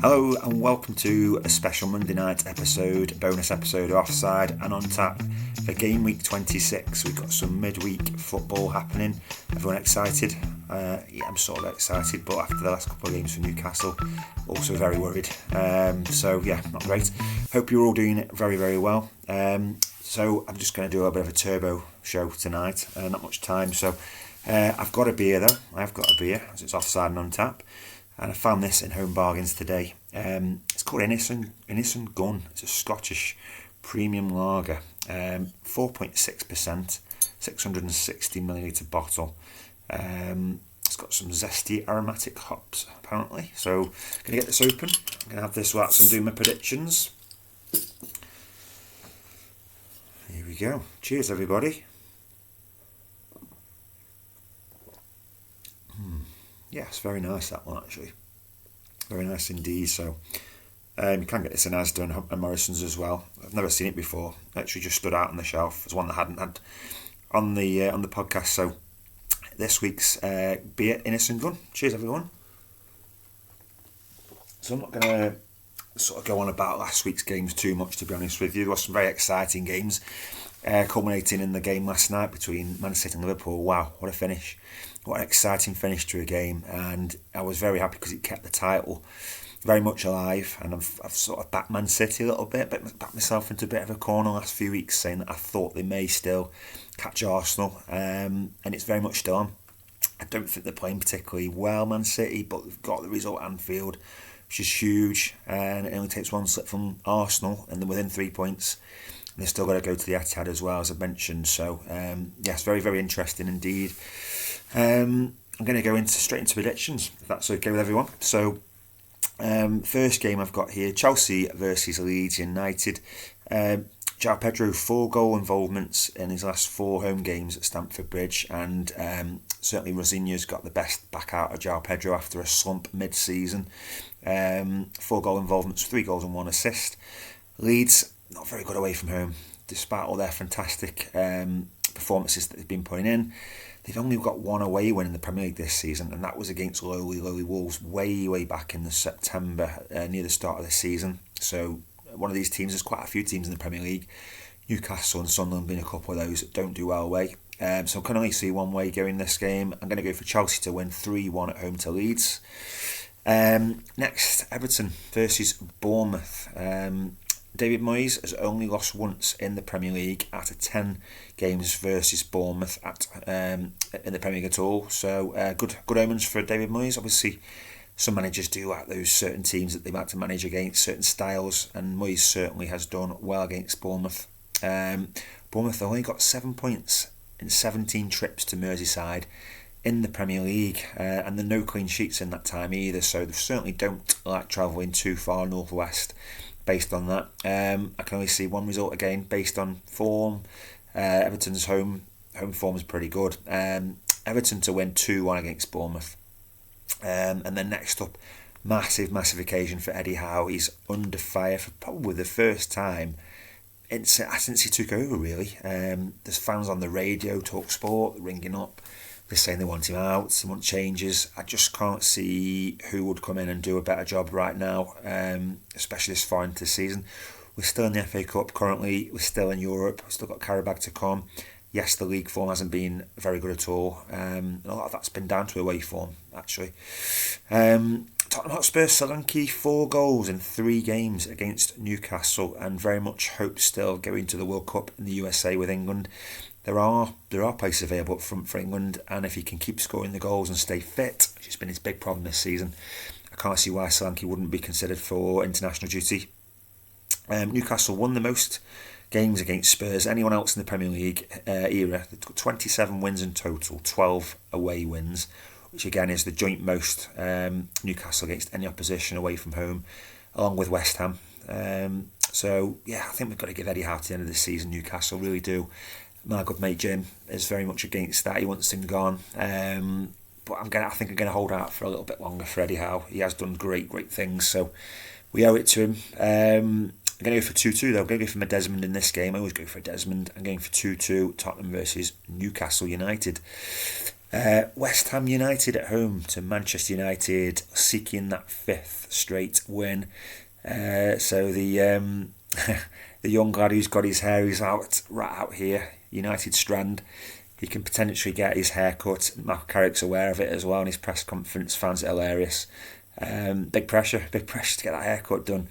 Hello and welcome to a special Monday night bonus episode of Offside and on tap for Gameweek 26. We've got some midweek football happening. Everyone excited? Yeah, I'm sort of excited, but after the last couple of games for Newcastle, also very worried. So yeah, not great. Hope you're all doing it very, very well. So I'm just going to do a bit of a turbo show tonight. Not much time, so I've got a beer though. I've got a beer, as it's Offside and on tap. And I found this in Home Bargains today. It's called Innis Gunn. It's a Scottish premium lager. 4.6%, 660ml bottle. It's got some zesty aromatic hops, apparently. So I'm going to get this open. I'm going to have this whilst I'm doing my predictions. Here we go. Cheers, everybody. Yeah, it's very nice, that one, actually. Very nice indeed. So you can get this in Asda and Morrison's as well. I've never seen it before. It actually just stood out on the shelf. It's one that I hadn't had on the podcast. So this week's beer, Innis Gunn. Cheers, everyone. So I'm not going to sort of go on about last week's games too much, to be honest with you. There were some very exciting games, culminating in the game last night between Man City and Liverpool. Wow, what a finish. What an exciting finish to a game, and I was very happy because it kept the title very much alive. And I've sort of backed Man City a little bit, but backed myself into a bit of a corner last few weeks, saying that I thought they may still catch Arsenal, and it's very much still on. I don't think they're playing particularly well, Man City, but they've got the result at Anfield, which is huge, and it only takes one slip from Arsenal, and they're within 3 points. And they've still got to go to the Etihad as well, as I mentioned. So yes, very, very interesting indeed. I'm going to go straight into predictions, if that's okay with everyone. So, first game I've got here, Chelsea versus Leeds United. João Pedro, 4 goal involvements in his last 4 home games at Stamford Bridge, and certainly Rosinha's got the best back out of João Pedro after a slump mid-season. 4 goal involvements, 3 goals and 1 assist. Leeds, not very good away from home, despite all their fantastic performances that they've been putting in. They've only got 1 away win in the Premier League this season, and that was against lowly Wolves way back in the September, near the start of the season. So one of these teams, there's quite a few teams in the Premier League, Newcastle and Sunderland being a couple of those that don't do well away. So I can only see one way going this game. I'm going to go for Chelsea to win 3-1 at home to Leeds. Next, Everton versus Bournemouth. David Moyes has only lost once in the Premier League out of 10 games versus Bournemouth in the Premier League at all. So good omens for David Moyes. Obviously, some managers do like those certain teams that they like to manage against, certain styles, and Moyes certainly has done well against Bournemouth. Bournemouth only got 7 points in 17 trips to Merseyside in the Premier League, and there are no clean sheets in that time either, so they certainly don't like travelling too far northwest. Based on that, I can only see one result again based on form. Everton's home form is pretty good. Everton to win 2-1 against Bournemouth. And then next up, massive occasion for Eddie Howe. He's under fire for probably the first time since he took over, really. There's fans on the radio, Talk Sport, ringing up. They're saying they want him out, they want changes. I just can't see who would come in and do a better job right now, especially this far into the season. We're still in the FA Cup currently, we're still in Europe, we've still got Carabao to come. Yes, the league form hasn't been very good at all. A lot of that's been down to away form, actually. Tottenham Hotspur, Solanke, 4 goals in 3 games against Newcastle, and very much hope still going to the World Cup in the USA with England. There are places available up front for England, and if he can keep scoring the goals and stay fit, which has been his big problem this season, I can't see why Solanke wouldn't be considered for international duty. Newcastle won the most games against Spurs. Anyone else in the Premier League era, they've got 27 wins in total, 12 away wins, which again is the joint most Newcastle against any opposition away from home, along with West Ham. So yeah, I think we've got to give Eddie Howe to the end of the season. Newcastle really do. My good mate Jim is very much against that. He wants him gone. But I think I'm going to hold out for a little bit longer for Eddie Howe. He has done great things, so we owe it to him. I'm going to go for 2-2 though. I'm going to go for my Desmond in this game. I always go for Desmond. I'm going for 2-2, Tottenham versus Newcastle United. West Ham United at home to Manchester United, seeking that 5th straight win. So the the young lad who's got his hair is right out here, United Strand. He can potentially get his hair cut. Mark Carrick's aware of it as well in his press conference, finds it hilarious. Big pressure to get that haircut done.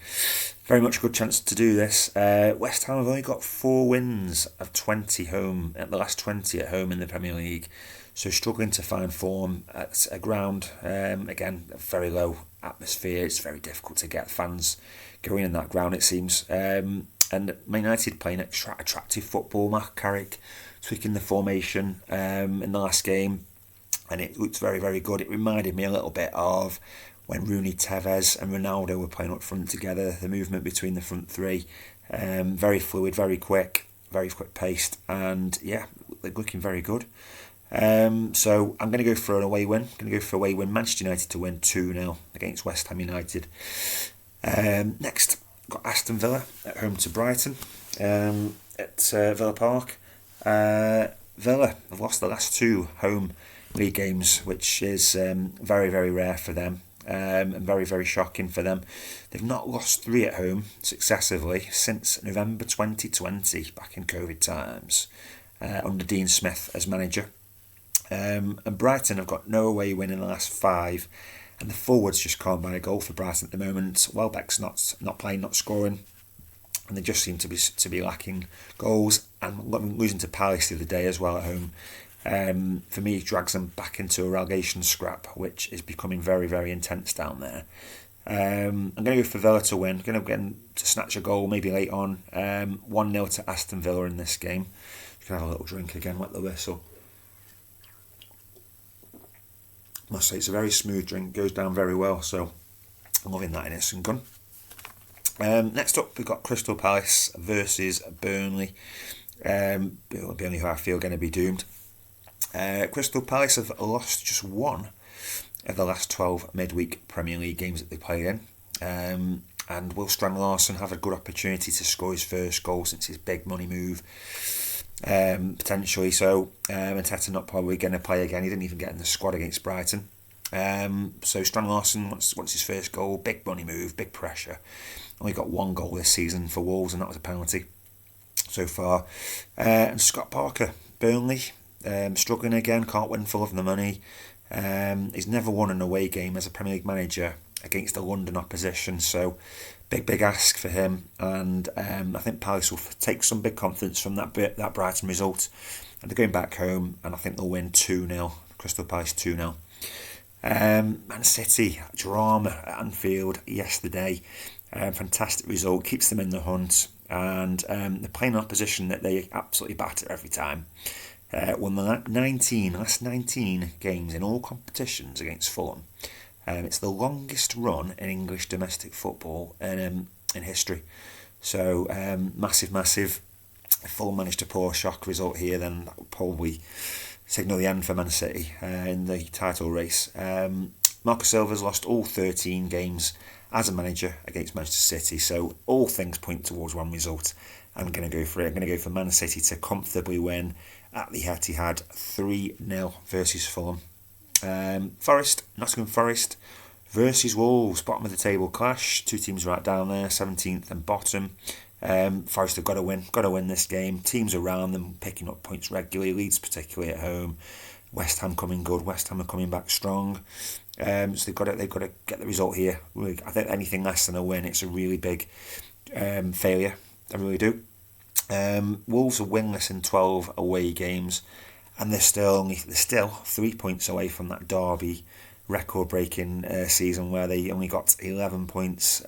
Very much a good chance to do this. West Ham have only got 4 wins of 20 home, at the last 20 at home in the Premier League. So struggling to find form at a ground. Again, a very low atmosphere. It's very difficult to get fans going in that ground, it seems. And Man United playing attractive football. Mark Carrick tweaking the formation in the last game, and it looked very, very good. It reminded me a little bit of when Rooney, Tevez and Ronaldo were playing up front together, the movement between the front three. Very fluid, very quick paced, and yeah, they're looking very good. So I'm going to go for an away win. Manchester United to win 2-0 against West Ham United. Next, got Aston Villa at home to Brighton at Villa Park. Villa have lost the last 2 home league games, which is very, very rare for them. And very, very shocking for them. They've not lost 3 at home successively since November 2020, back in COVID times, under Dean Smith as manager. And Brighton have got no away win in the last 5, and the forwards just can't buy a goal for Brighton at the moment. Welbeck's not playing, not scoring, and they just seem to be lacking goals, and losing to Palace the other day as well at home. For me, it drags them back into a relegation scrap, which is becoming very, very intense down there. I'm going to go for Villa to win. Going to get to snatch a goal, maybe late on. 1-0 to Aston Villa in this game. You can have a little drink again, wet the whistle. I must say, it's a very smooth drink, goes down very well, so I'm loving that Innis Gunn. Next up, we've got Crystal Palace versus Burnley. Burnley, who I feel are going to be doomed. Crystal Palace have lost just 1 of the last 12 midweek Premier League games that they played in. And will Strand-Larsen have a good opportunity to score his first goal since his big money move? Potentially so. And Teta not probably going to play again. He didn't even get in the squad against Brighton. So Strand-Larsen wants his first goal. Big money move, big pressure. Only got 1 goal this season for Wolves, and that was a penalty so far. And Scott Parker, Burnley, struggling again, can't win for love of the money. He's never won an away game as a Premier League manager against a London opposition, so big ask for him. And I think Palace will take some big confidence from that Brighton result, and they're going back home, and I think they'll win 2-0. Crystal Palace 2-0. Man City, drama at Anfield yesterday. Fantastic result, keeps them in the hunt, and they're playing an opposition that they absolutely batter every time. Won the last 19 games in all competitions against Fulham. It's the longest run in English domestic football in history. So massive. If Fulham managed to pull a shock result here, then that would probably signal the end for Man City in the title race. Marco Silva's lost all 13 games as a manager against Manchester City, so all things point towards one result. I'm going to go for it. I'm going to go for Man City to comfortably win at the Etihad 3-0 versus Fulham. Nottingham Forest versus Wolves, bottom of the table clash. 2 teams right down there, 17th and bottom. Forest have got to win this game. Teams around them picking up points regularly. Leeds particularly at home. West Ham coming good. West Ham are coming back strong. So they've got to get the result here. I think anything less than a win, it's a really big failure. I really do. Wolves are winless in 12 away games, and they're still 3 points away from that Derby record-breaking season where they only got 11 points.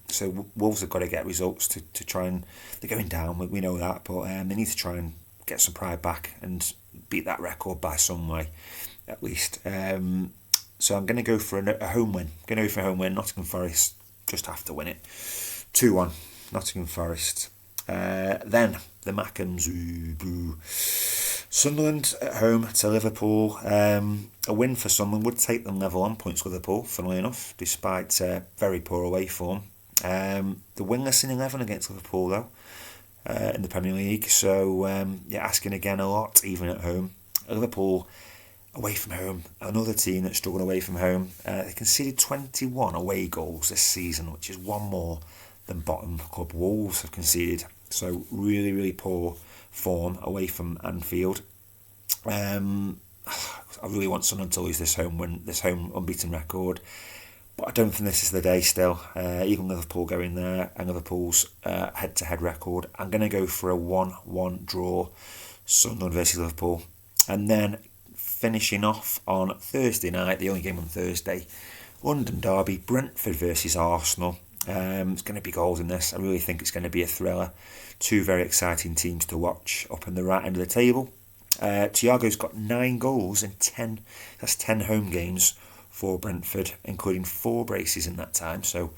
So Wolves have got to get results to try and... They're going down, we know that, but they need to try and get some pride back and beat that record by some way, at least. So I'm going to go for a home win. Nottingham Forest just have to win it. 2-1, Nottingham Forest. Then the Mackems, Sunderland at home to Liverpool. A win for Sunderland would take them level on points with Liverpool, funnily enough, despite very poor away form. The winless in 11 against Liverpool though, in the Premier League. So asking again a lot, even at home. Liverpool away from home, another team that struggled away from home. They conceded 21 away goals this season, which is one more than bottom club Wolves have conceded. So really, really poor form away from Anfield. I really want Sunderland to lose this home unbeaten record, but I don't think this is the day still. Even Liverpool going there and Liverpool's head-to-head record, I'm going to go for a 1-1 draw, Sunderland versus Liverpool. And then finishing off on Thursday night, the only game on Thursday, London derby, Brentford versus Arsenal. It's going to be goals in this. I really think it's going to be a thriller. Two very exciting teams to watch up in the right end of the table. Thiago's got 9 goals in 10. That's 10 home games for Brentford, including 4 braces in that time. So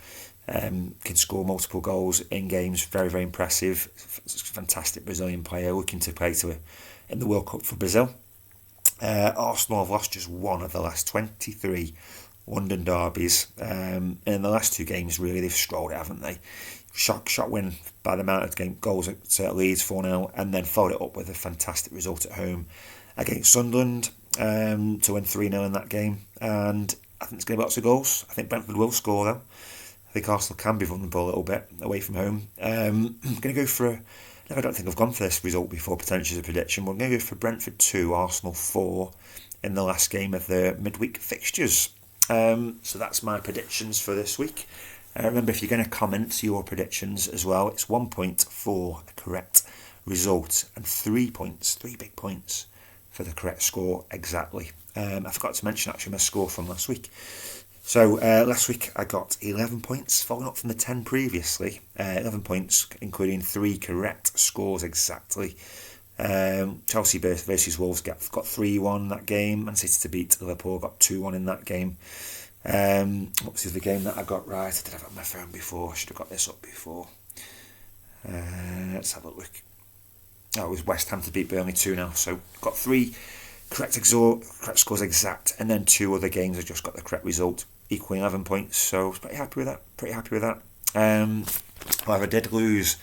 can score multiple goals in games. Very, very impressive. Fantastic Brazilian player looking to play in the World Cup for Brazil. Arsenal have lost just one of the last 23 London derbies. In the last 2 games, really, they've strolled it, haven't they? Shot win by the amount of goals at Leeds 4-0, and then followed it up with a fantastic result at home against Sunderland to win 3-0 in that game. And I think it's going to be lots of goals. I think Brentford will score though. I think Arsenal can be vulnerable a little bit away from home. I'm going to go for I don't think I've gone for this result before, potentially as a prediction. We're going to go for Brentford 2, Arsenal 4 in the last game of the midweek fixtures. So that's my predictions for this week. Remember, if you're going to comment your predictions as well, it's 1 point for a correct result and 3 points, 3 big points for the correct score exactly. I forgot to mention actually my score from last week. So last week I got 11 points, following up from the 10 previously. 11 points, including 3 correct scores exactly. Chelsea versus Wolves got 3-1 that game. Man City to beat Liverpool got 2-1 in that game. What was the game that I got right? I did have it on my phone before. I should have got this up before. Let's have a look. Oh, it was West Ham to beat Burnley 2-0. So got 3 correct scores exact, and then 2 other games I just got the correct result, equaling 11 points. So I was pretty happy with that. However, I did lose.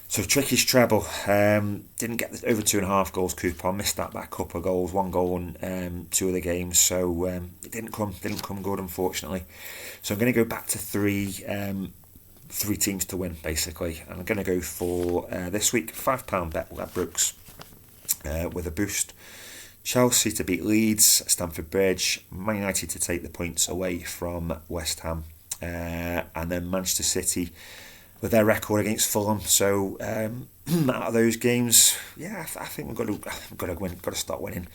So Tricky's treble, didn't get the over 2.5 goals coupon, missed that by a couple of goals, 1 goal and 2 other games, so it didn't come good, unfortunately. So I'm going to go back to 3 teams to win, basically. And I'm going to go for this week, £5 bet Ladbrokes with a boost. Chelsea to beat Leeds at Stamford Bridge, Man United to take the points away from West Ham, and then Manchester City with their record against Fulham. So out of those games, yeah, I think we've got to win, got to start winning.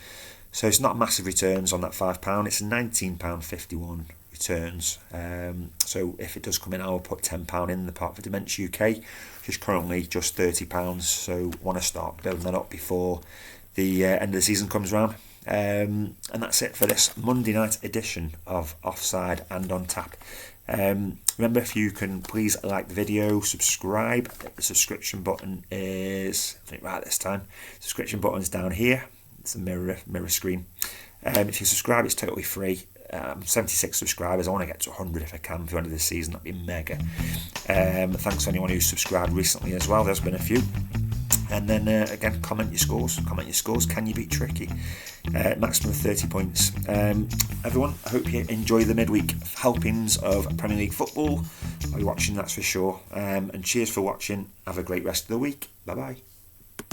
So it's not massive returns on that £5. It's £19.51 returns. So if it does come in, I'll put £10 in the part for Dementia UK, which is currently just £30. So want to start building that up before the end of the season comes round. And that's it for this Monday night edition of Offside and On Tap. Remember, if you can please like the video, subscribe. The subscription button is, I think right this time, subscription button's down here. It's a mirror screen. If you subscribe, it's totally free. 76 subscribers. I want to get to 100 if I can for the end of this season. That'd be mega. Thanks to anyone who's subscribed recently as well. There's been a few. And then again, comment your scores. Can you beat Tricky? Maximum of 30 points. Everyone, I hope you enjoy the midweek helpings of Premier League football. I'll be watching, that's for sure. And cheers for watching. Have a great rest of the week. Bye bye.